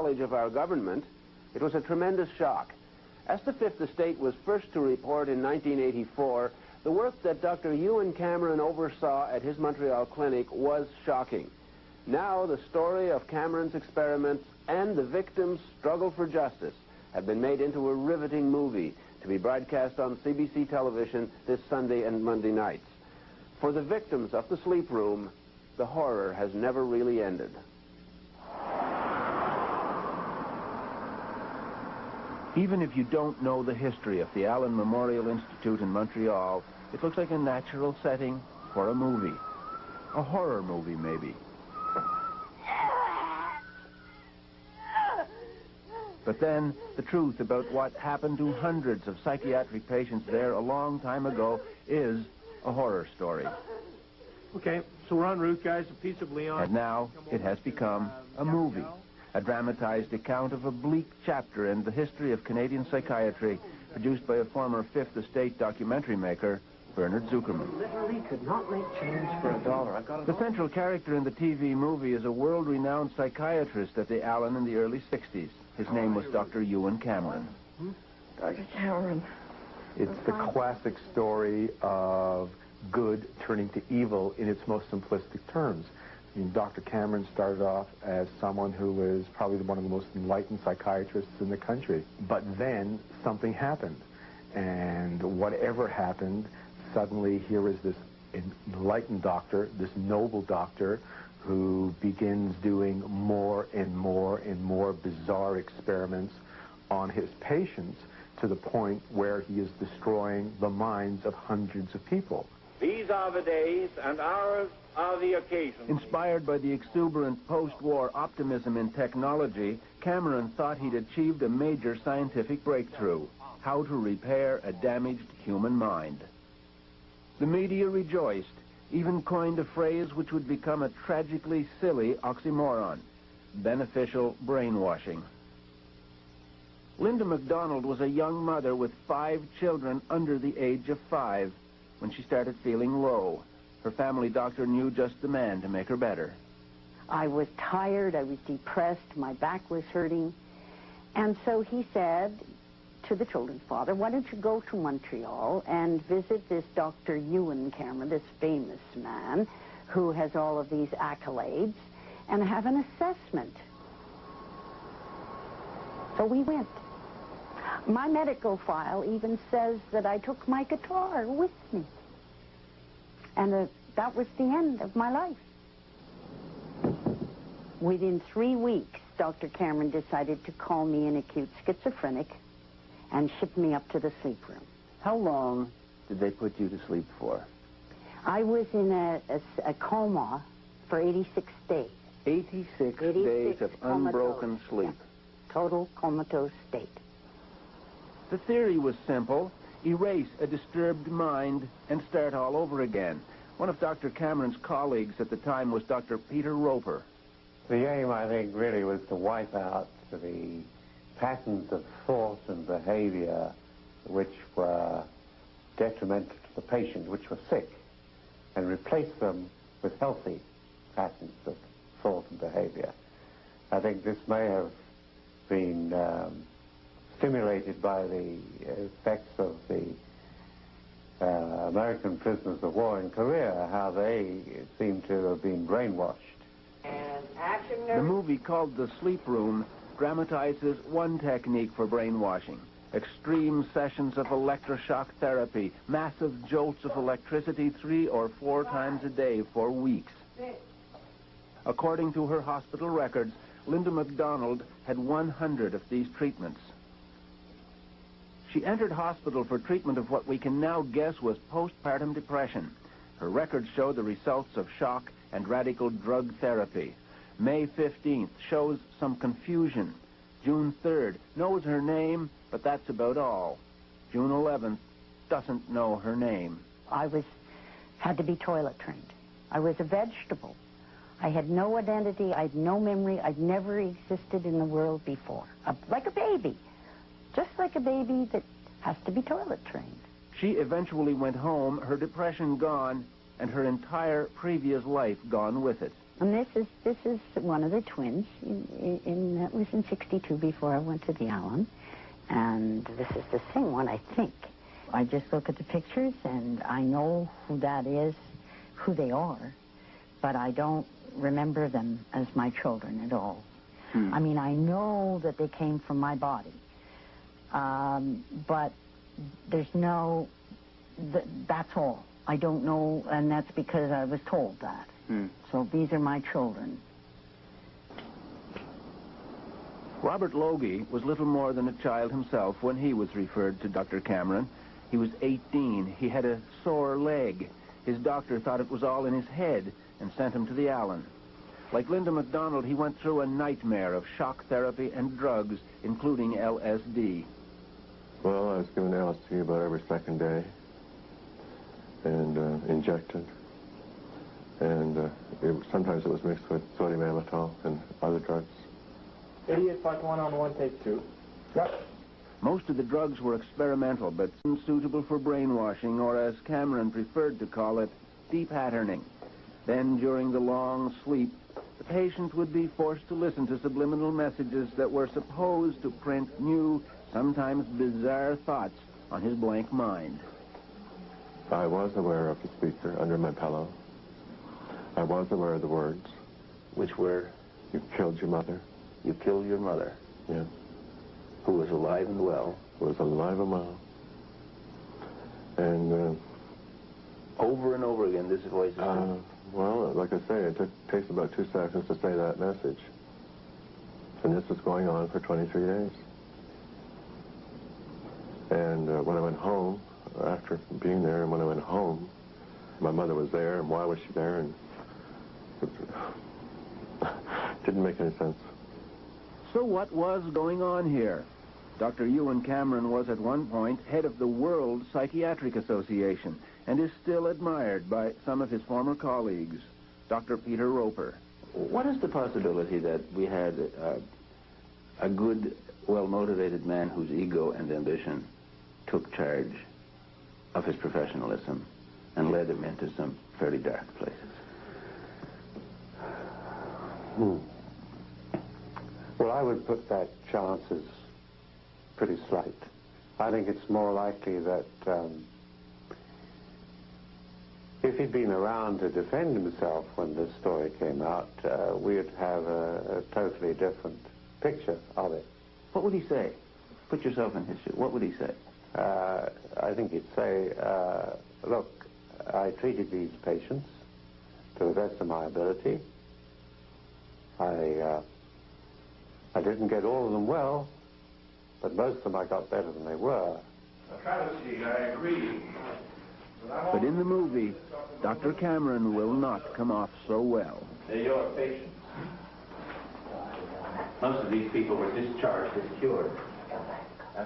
knowledge of our government, it was a tremendous shock. As the Fifth Estate was first to report in 1984, the work that Dr. Ewen Cameron oversaw at his Montreal clinic was shocking. Now the story of Cameron's experiments and the victims' struggle for justice have been made into a riveting movie to be broadcast on CBC television this Sunday and Monday nights. For the victims of the sleep room, the horror has never really ended. Even if you don't know the history of the Allen Memorial Institute in Montreal, it looks like a natural setting for a movie. A horror movie, maybe. But then, the truth about what happened to hundreds of psychiatric patients there a long time ago is a horror story. Okay, so we're en route, guys. A piece of Leon. And now, it has become a movie. A dramatized account of a bleak chapter in the history of Canadian psychiatry, produced by a former Fifth Estate documentary maker, Bernard Zuckerman. Literally could not make change for $1. I got it. The central character in the TV movie is a world-renowned psychiatrist at the Allen in the early 60s. His name was Dr. Ewen Cameron. Dr. Cameron. It's the classic story of good turning to evil in its most simplistic terms. I mean, Dr. Cameron started off as someone who was probably one of the most enlightened psychiatrists in the country. But then something happened. And whatever happened, suddenly here is this enlightened doctor, this noble doctor, who begins doing more and more and more bizarre experiments on his patients to the point where he is destroying the minds of hundreds of people. These are the days, and ours are the occasions. Inspired by the exuberant post-war optimism in technology, Cameron thought he'd achieved a major scientific breakthrough: how to repair a damaged human mind. The media rejoiced, even coined a phrase which would become a tragically silly oxymoron: beneficial brainwashing. Linda MacDonald was a young mother with 5 children under the age of 5 when she started feeling low. Her family doctor knew just the man to make her better. I was tired, I was depressed, my back was hurting. And so he said to the children's father, why don't you go to Montreal and visit this Dr. Ewen Cameron, this famous man who has all of these accolades, and have an assessment. So we went. My medical file even says that I took my guitar with me. And that was the end of my life. Within 3 weeks, Dr. Cameron decided to call me an acute schizophrenic and ship me up to the sleep room. How long did they put you to sleep for? I was in a coma for 86 days. 86 days of unbroken sleep. Yeah. Total comatose state. The theory was simple: erase a disturbed mind and start all over again. One of Dr. Cameron's colleagues at the time was Dr. Peter Roper. The aim, I think, really was to wipe out the patterns of thought and behavior which were detrimental to the patient, which were sick, and replace them with healthy patterns of thought and behavior. I think this may have been stimulated by the effects of the American prisoners of war in Korea, how they seem to have been brainwashed. The movie, called The Sleep Room, dramatizes one technique for brainwashing: extreme sessions of electroshock therapy, massive jolts of electricity 3 or 4 times a day for weeks. According to her hospital records, Linda MacDonald had 100 of these treatments. She entered hospital for treatment of what we can now guess was postpartum depression. Her records show the results of shock and radical drug therapy. May 15th shows some confusion. June 3rd knows her name, but that's about all. June 11th doesn't know her name. I had to be toilet trained. I was a vegetable. I had no identity, I had no memory, I'd never existed in the world before. Like a baby. Just like a baby that has to be toilet trained. She eventually went home, her depression gone, and her entire previous life gone with it. And this is one of the twins. That was in '62 before I went to the Allen. And this is the same one, I think. I just look at the pictures and I know who that is, who they are, but I don't remember them as my children at all. I mean, I know that they came from my body, but there's no, that's all. I don't know, and that's because I was told that. So these are my children. Robert Logie was little more than a child himself when he was referred to Dr. Cameron. He was 18. He had a sore leg. His doctor thought it was all in his head and sent him to the Allen. Like Linda MacDonald, he went through a nightmare of shock therapy and drugs, including LSD. Well, I was given LSD about every second day and injected. And sometimes it was mixed with sodium amytal and other drugs. 88.1 on 1, take 2. Yep. Most of the drugs were experimental, but suitable for brainwashing, or as Cameron preferred to call it, depatterning. Then, during the long sleep, the patient would be forced to listen to subliminal messages that were supposed to print new, sometimes bizarre thoughts on his blank mind. I was aware of the speaker under my pillow. I was aware of the words. Which were? You killed your mother. You killed your mother. Yeah. Who was alive and well. Who was alive and well. And over and over again, this voice is well, like I say, it takes about 2 seconds to say that message. And this was going on for 23 days. And when I went home, after being there, and when I went home, my mother was there, and why was she there? And it didn't make any sense. So what was going on here? Dr. Ewen Cameron was at one point head of the World Psychiatric Association and is still admired by some of his former colleagues. Dr. Peter Roper. What is the possibility that we had a good, well-motivated man whose ego and ambition took charge of his professionalism and led him into some fairly dark places? Well, I would put that chance as pretty slight. I think it's more likely that if he'd been around to defend himself when this story came out, we'd have a totally different picture of it. What would he say? Put yourself in his shoes. What would he say? I think he'd say, look, I treated these patients to the best of my ability. I didn't get all of them well, but most of them I got better than they were. Travesty, I agree. But in the movie, Dr. Cameron will not come off so well. They're your patients. Most of these people were discharged as cured.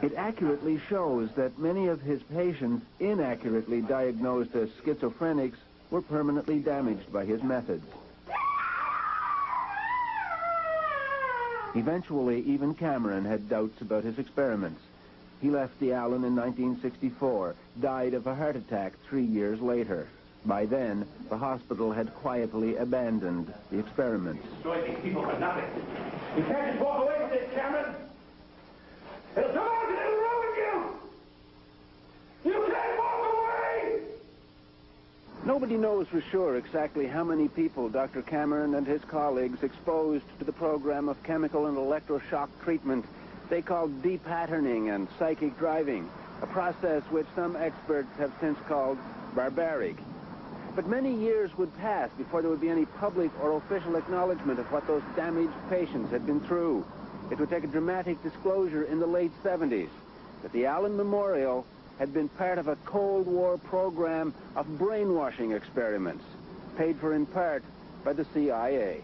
It accurately shows that many of his patients, inaccurately diagnosed as schizophrenics, were permanently damaged by his methods. Eventually, even Cameron had doubts about his experiments. He left the Allen in 1964, died of a heart attack 3 years later. By then, the hospital had quietly abandoned the experiments. Destroy these people for nothing. You can't just walk away from this, Cameron. It'll come out and it'll ruin you. You can't walk away. Nobody knows for sure exactly how many people Dr. Cameron and his colleagues exposed to the program of chemical and electroshock treatment they called depatterning and psychic driving, a process which some experts have since called barbaric. But many years would pass before there would be any public or official acknowledgement of what those damaged patients had been through. It would take a dramatic disclosure in the late 70s that the Allen Memorial had been part of a Cold War program of brainwashing experiments, paid for in part by the CIA.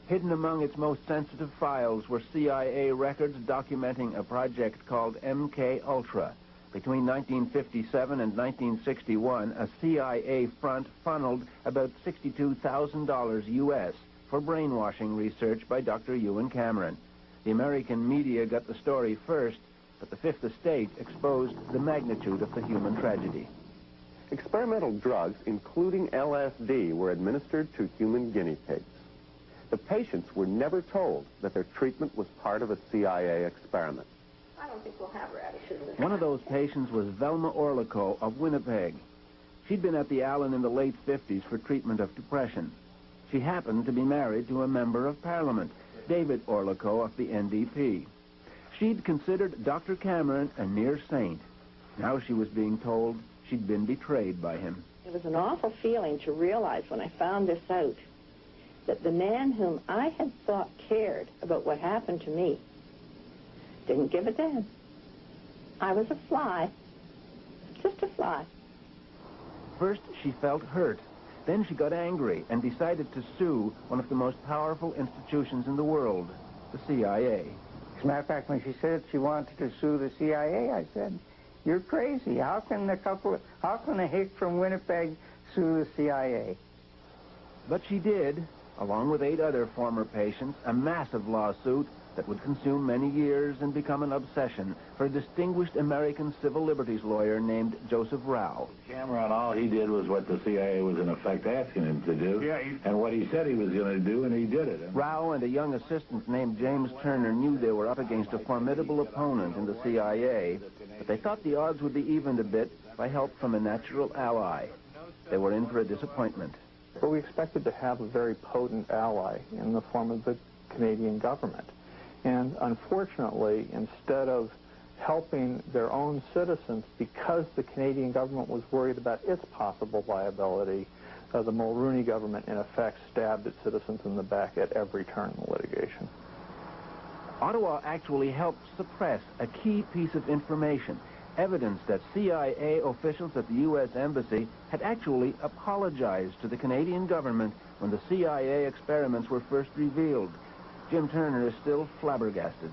Hidden among its most sensitive files were CIA records documenting a project called MK Ultra. Between 1957 and 1961, a CIA front funneled about $62,000 U.S. for brainwashing research by Dr. Ewen Cameron. The American media got the story first, but the Fifth Estate exposed the magnitude of the human tragedy. Experimental drugs, including LSD, were administered to human guinea pigs. The patients were never told that their treatment was part of a CIA experiment. I don't think we'll have radishes. One of those patients was Velma Orlico of Winnipeg. She'd been at the Allen in the late 50s for treatment of depression. She happened to be married to a member of Parliament, David Orlico of the NDP. She'd considered Dr. Cameron a near saint. Now she was being told she'd been betrayed by him. It was an awful feeling to realize when I found this out that the man whom I had thought cared about what happened to me didn't give a damn. I was a fly. Just a fly. First, she felt hurt. Then she got angry and decided to sue one of the most powerful institutions in the world, the CIA. As a matter of fact, when she said she wanted to sue the CIA, I said, "You're crazy. How can a hick from Winnipeg sue the CIA?" But she did, along with 8 other former patients, a massive lawsuit that would consume many years and become an obsession for a distinguished American civil liberties lawyer named Joseph Rao. Cameron, all he did was what the CIA was in effect asking him to do, and what he said he was going to do, and he did it. Rao and a young assistant named James Turner knew they were up against a formidable opponent in the CIA, but they thought the odds would be evened a bit by help from a natural ally. They were in for a disappointment. But we expected to have a very potent ally in the form of the Canadian government. And unfortunately, instead of helping their own citizens, because the Canadian government was worried about its possible liability, the Mulroney government, in effect, stabbed its citizens in the back at every turn in the litigation. Ottawa actually helped suppress a key piece of information, evidence that CIA officials at the U.S. Embassy had actually apologized to the Canadian government when the CIA experiments were first revealed. Jim Turner is still flabbergasted.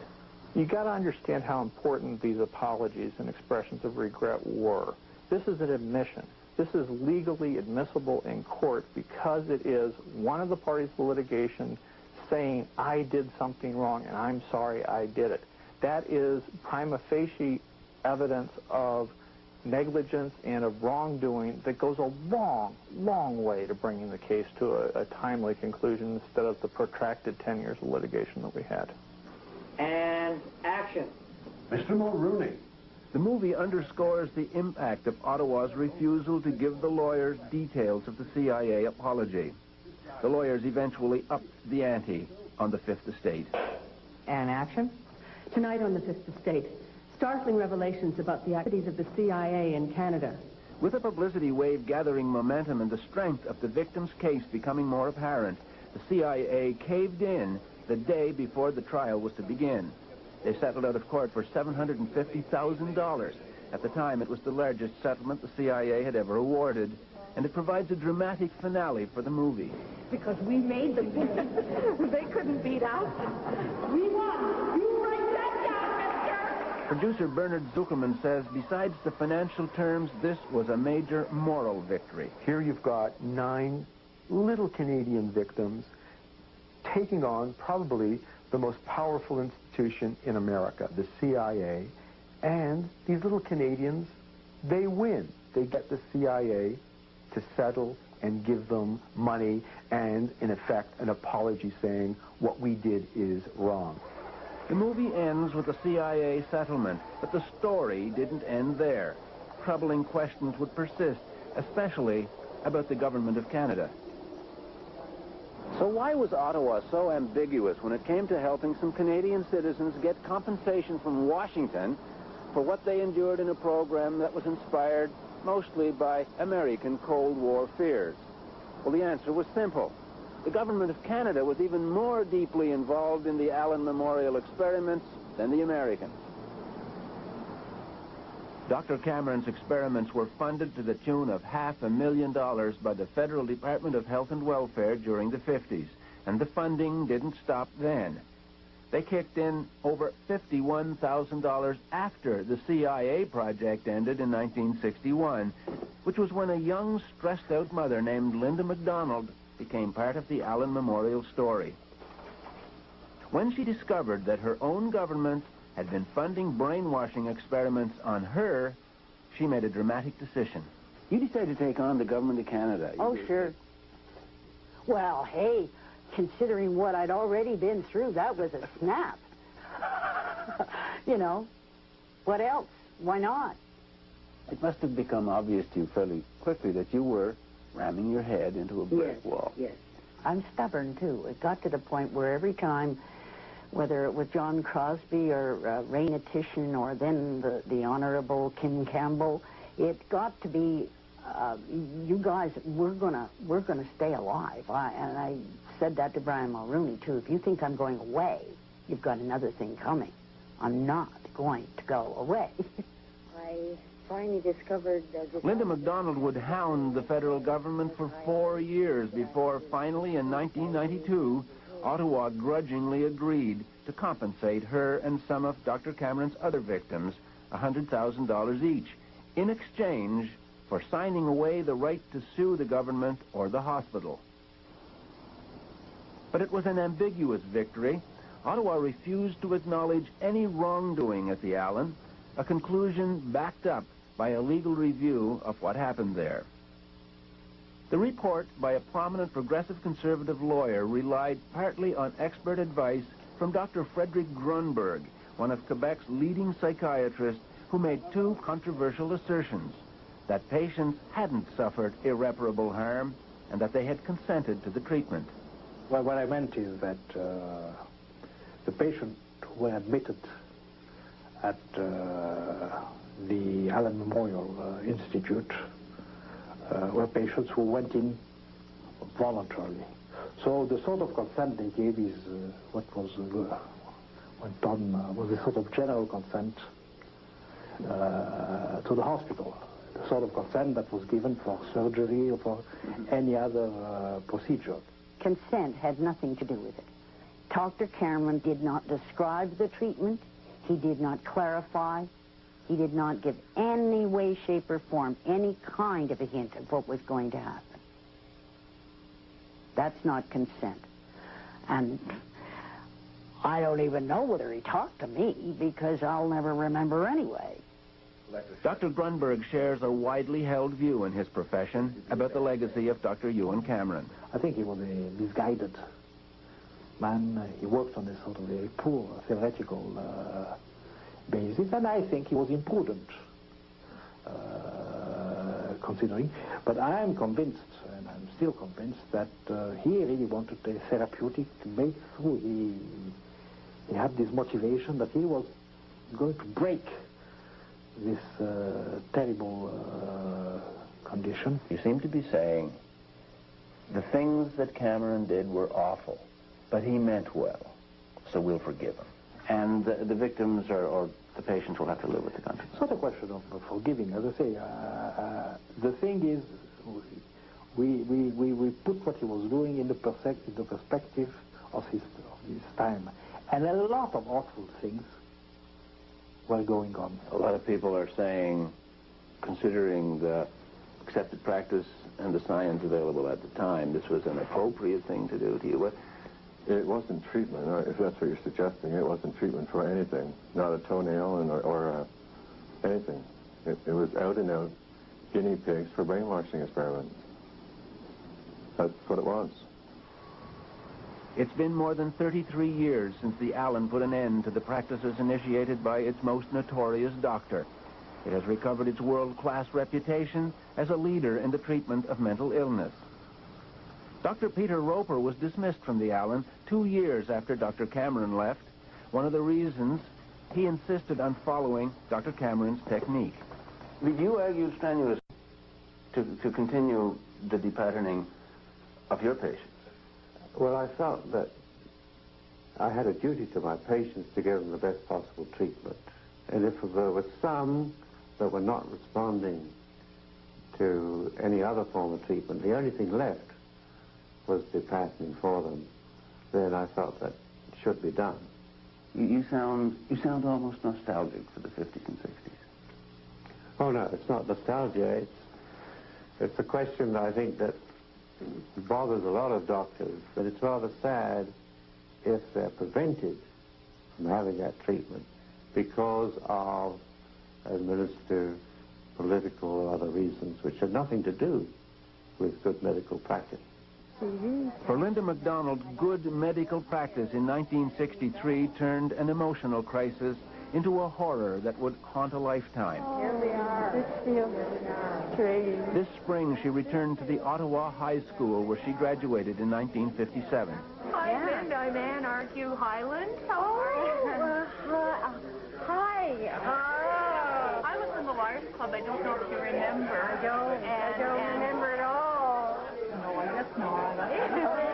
You got to understand how important these apologies and expressions of regret were. This is an admission. This is legally admissible in court because it is one of the parties to the litigation saying, "I did something wrong and I'm sorry I did it." That is prima facie evidence of negligence and of wrongdoing that goes a long, long way to bringing the case to a timely conclusion instead of the protracted 10 years of litigation that we had. And action. Mr. Mulroney. The movie underscores the impact of Ottawa's refusal to give the lawyers details of the CIA apology. The lawyers eventually upped the ante on the Fifth Estate. And action? Tonight on the Fifth Estate, startling revelations about the activities of the CIA in Canada. With the publicity wave gathering momentum and the strength of the victim's case becoming more apparent, the CIA caved in the day before the trial was to begin. They settled out of court for $750,000. At the time, it was the largest settlement the CIA had ever awarded, and it provides a dramatic finale for the movie. Because we made them. They couldn't beat us. We won. You write that down, mister. Producer Bernard Zuckerman says, besides the financial terms, this was a major moral victory. Here you've got 9 little Canadian victims taking on probably the most powerful institution in America, the CIA, and these little Canadians, they win. They get the CIA to settle and give them money and, in effect, an apology saying what we did is wrong. The movie ends with a CIA settlement, but the story didn't end there. Troubling questions would persist, especially about the government of Canada. So why was Ottawa so ambiguous when it came to helping some Canadian citizens get compensation from Washington for what they endured in a program that was inspired mostly by American Cold War fears? Well, the answer was simple. The government of Canada was even more deeply involved in the Allen Memorial experiments than the Americans. Dr. Cameron's experiments were funded to the tune of $500,000 by the Federal Department of Health and Welfare during the 50s, and the funding didn't stop then. They kicked in over $51,000 after the CIA project ended in 1961, which was when a young, stressed-out mother named Linda MacDonald became part of the Allen Memorial story. When she discovered that her own government had been funding brainwashing experiments on her, she made a dramatic decision. You decided to take on the government of Canada. Oh, sure. Well, hey, considering what I'd already been through, that was a snap. You know, what else? Why not? It must have become obvious to you fairly quickly that you were ramming your head into a brick wall. Yes. I'm stubborn, too. It got to the point where every time, whether it was John Crosby or Raina Titian or then the Honorable Kim Campbell, it got to be, you guys, we're gonna stay alive. And I said that to Brian Mulrooney, too. If you think I'm going away, you've got another thing coming. I'm not going to go away. I finally discovered... Linda MacDonald would hound the federal government for 4 years before finally in 1992, Ottawa grudgingly agreed to compensate her and some of Dr. Cameron's other victims $100,000 each in exchange for signing away the right to sue the government or the hospital. But it was an ambiguous victory. Ottawa refused to acknowledge any wrongdoing at the Allen, a conclusion backed up by a legal review of what happened there. The report by a prominent progressive conservative lawyer relied partly on expert advice from Dr. Frederick Grunberg, one of Quebec's leading psychiatrists, who made two controversial assertions: that patients hadn't suffered irreparable harm and that they had consented to the treatment. Well, what I meant is that the patients who were admitted at the Allen Memorial Institute were patients who went in voluntarily. So the sort of consent they gave is what was went on was a sort of general consent to the hospital, the sort of consent that was given for surgery or for any other procedure. Consent had nothing to do with it. Dr. Cameron did not describe the treatment. He did not clarify. He did not give any way, shape, or form any kind of a hint of what was going to happen. That's not consent. And I don't even know whether he talked to me, because I'll never remember anyway. Dr. Grunberg shares a widely held view in his profession about the legacy of Dr. Ewen Cameron. I think he was a misguided man. He worked on a sort of a poor theoretical basis, and I think he was imprudent, considering. But I am convinced, and I'm still convinced, that he really wanted a therapeutic breakthrough. He had this motivation that he was going to break this terrible condition. You seem to be saying the things that Cameron did were awful, but he meant well, so we'll forgive him. And the victims or the patients will have to live with the consequences. It's not a question of forgiving. As I say, the thing is, we put what he was doing in the perspective of his time. And a lot of awful things were going on. A lot of people are saying, considering the accepted practice and the science available at the time, this was an appropriate thing to do to you. It wasn't treatment, if that's what you're suggesting. It wasn't treatment for anything, not a toenail or anything. It was out-and-out guinea pigs for brainwashing experiments. That's what it was. It's been more than 33 years since the Allen put an end to the practices initiated by its most notorious doctor. It has recovered its world-class reputation as a leader in the treatment of mental illness. Dr. Peter Roper was dismissed from the Allen 2 years after Dr. Cameron left. One of the reasons, he insisted on following Dr. Cameron's technique. Did you argue strenuously to continue the depatterning of your patients? Well, I felt that I had a duty to my patients to give them the best possible treatment. And if there were some that were not responding to any other form of treatment, the only thing left was depatterning for them, then I felt that it should be done. You sound almost nostalgic for the 50s and 60s. Oh, no, it's not nostalgia. It's a question, I think, that bothers a lot of doctors, but it's rather sad if they're prevented from having that treatment because of administrative political or other reasons which had nothing to do with good medical practice. For Linda MacDonald, good medical practice in 1963 turned an emotional crisis into a horror that would haunt a lifetime. Here we are. This feels strange. This spring, she returned to the Ottawa High School, where she graduated in 1957. Hi, Linda. I'm Ann. Aren't you Highland? How are you? Hi. I was in the Liars Club. I don't know if you remember. I don't remember at all. No, I guess not.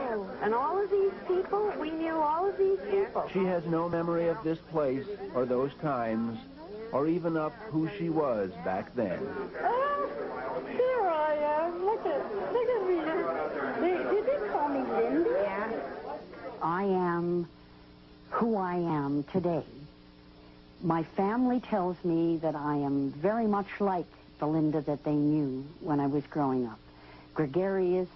Oh, and all of these people, we knew all of these people. She has no memory of this place or those times, or even of who she was back then. Oh, here I am. Look at me. Did they call me Linda? Yeah. I am who I am today. My family tells me that I am very much like the Linda that they knew when I was growing up. Gregarious.